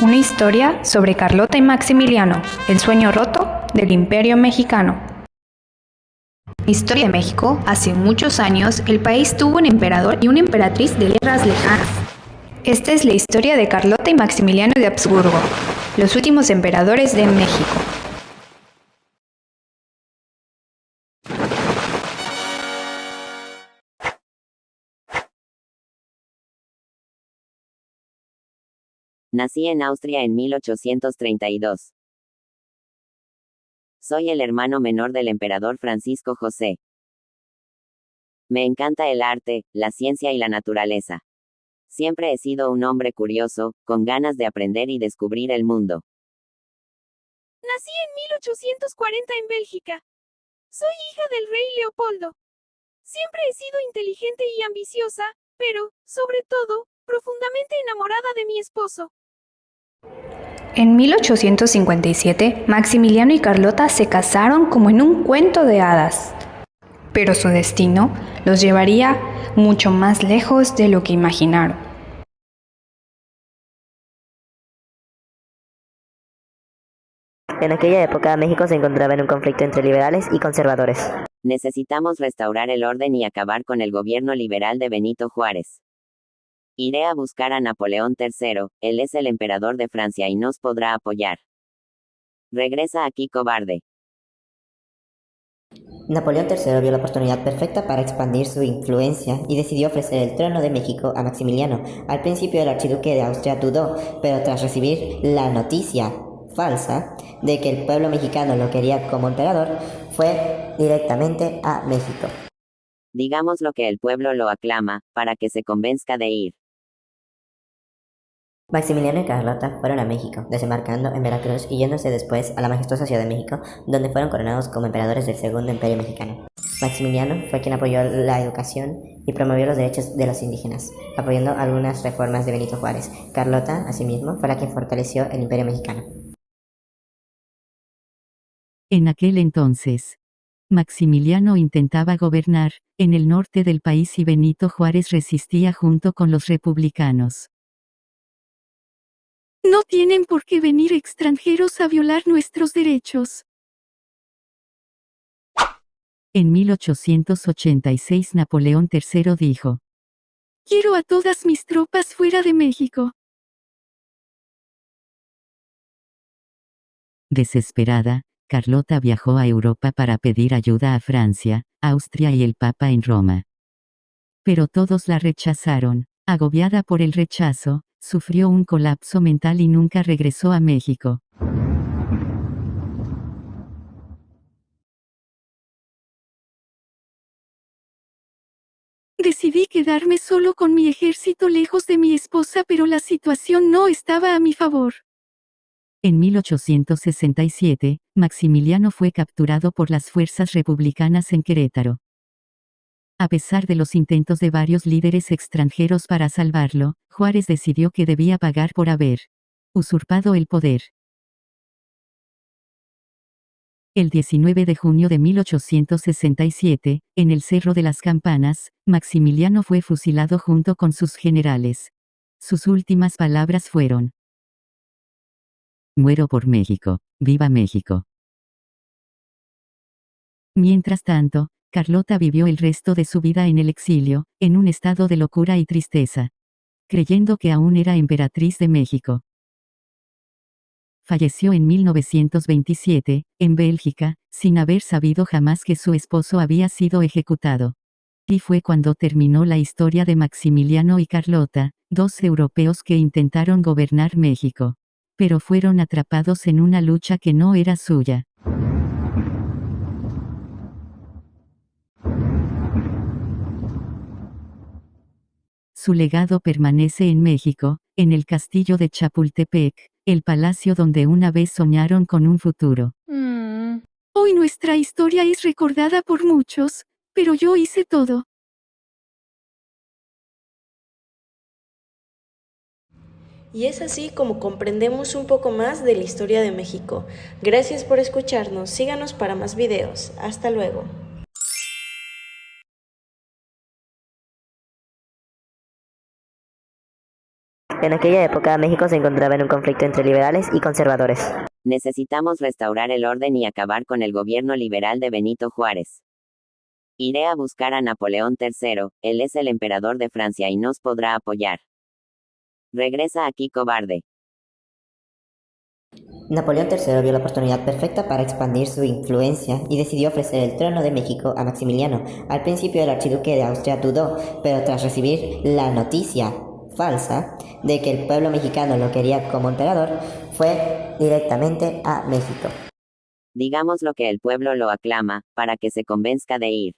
Una historia sobre Carlota y Maximiliano, el sueño roto del Imperio Mexicano. Historia de México. Hace muchos años, el país tuvo un emperador y una emperatriz de guerras lejanas. Esta es la historia de Carlota y Maximiliano de Habsburgo, los últimos emperadores de México. Nací en Austria en 1832. Soy el hermano menor del emperador Francisco José. Me encanta el arte, la ciencia y la naturaleza. Siempre he sido un hombre curioso, con ganas de aprender y descubrir el mundo. Nací en 1840 en Bélgica. Soy hija del rey Leopoldo. Siempre he sido inteligente y ambiciosa, pero, sobre todo, profundamente enamorada de mi esposo. En 1857, Maximiliano y Carlota se casaron como en un cuento de hadas. Pero su destino los llevaría mucho más lejos de lo que imaginaron. En aquella época, México se encontraba en un conflicto entre liberales y conservadores. Necesitamos restaurar el orden y acabar con el gobierno liberal de Benito Juárez. Iré a buscar a Napoleón III, él es el emperador de Francia y nos podrá apoyar. Regresa aquí, cobarde. Napoleón III vio la oportunidad perfecta para expandir su influencia y decidió ofrecer el trono de México a Maximiliano. Al principio el archiduque de Austria dudó, pero tras recibir la noticia falsa de que el pueblo mexicano lo quería como emperador, fue directamente a México. Digamos lo que el pueblo lo aclama, para que se convenzca de ir. Maximiliano y Carlota fueron a México, desembarcando en Veracruz y yéndose después a la majestuosa Ciudad de México, donde fueron coronados como emperadores del Segundo Imperio Mexicano. Maximiliano fue quien apoyó la educación y promovió los derechos de los indígenas, apoyando algunas reformas de Benito Juárez. Carlota, asimismo, fue la quien fortaleció el Imperio Mexicano. En aquel entonces, Maximiliano intentaba gobernar en el norte del país y Benito Juárez resistía junto con los republicanos. No tienen por qué venir extranjeros a violar nuestros derechos. En 1886 Napoleón III dijo: Quiero a todas mis tropas fuera de México. Desesperada, Carlota viajó a Europa para pedir ayuda a Francia, Austria y el Papa en Roma. Pero todos la rechazaron. Agobiada por el rechazo, sufrió un colapso mental y nunca regresó a México. Decidí quedarme solo con mi ejército lejos de mi esposa, pero la situación no estaba a mi favor. En 1867, Maximiliano fue capturado por las fuerzas republicanas en Querétaro. A pesar de los intentos de varios líderes extranjeros para salvarlo, Juárez decidió que debía pagar por haber usurpado el poder. El 19 de junio de 1867, en el Cerro de las Campanas, Maximiliano fue fusilado junto con sus generales. Sus últimas palabras fueron: "Muero por México, viva México". Mientras tanto, Carlota vivió el resto de su vida en el exilio, en un estado de locura y tristeza, creyendo que aún era emperatriz de México. Falleció en 1927, en Bélgica, sin haber sabido jamás que su esposo había sido ejecutado. Y fue cuando terminó la historia de Maximiliano y Carlota, dos europeos que intentaron gobernar México, pero fueron atrapados en una lucha que no era suya. Su legado permanece en México, en el castillo de Chapultepec, el palacio donde una vez soñaron con un futuro. Hoy nuestra historia es recordada por muchos, pero yo hice todo. Y es así como comprendemos un poco más de la historia de México. Gracias por escucharnos, síganos para más videos. Hasta luego. En aquella época, México se encontraba en un conflicto entre liberales y conservadores. Necesitamos restaurar el orden y acabar con el gobierno liberal de Benito Juárez. Iré a buscar a Napoleón III, él es el emperador de Francia y nos podrá apoyar. Regresa aquí, cobarde. Napoleón III vio la oportunidad perfecta para expandir su influencia y decidió ofrecer el trono de México a Maximiliano. Al principio el archiduque de Austria dudó, pero tras recibir la noticia falsa de que el pueblo mexicano lo quería como emperador, fue directamente a México. Digamos lo que el pueblo lo aclama, para que se convenzca de ir.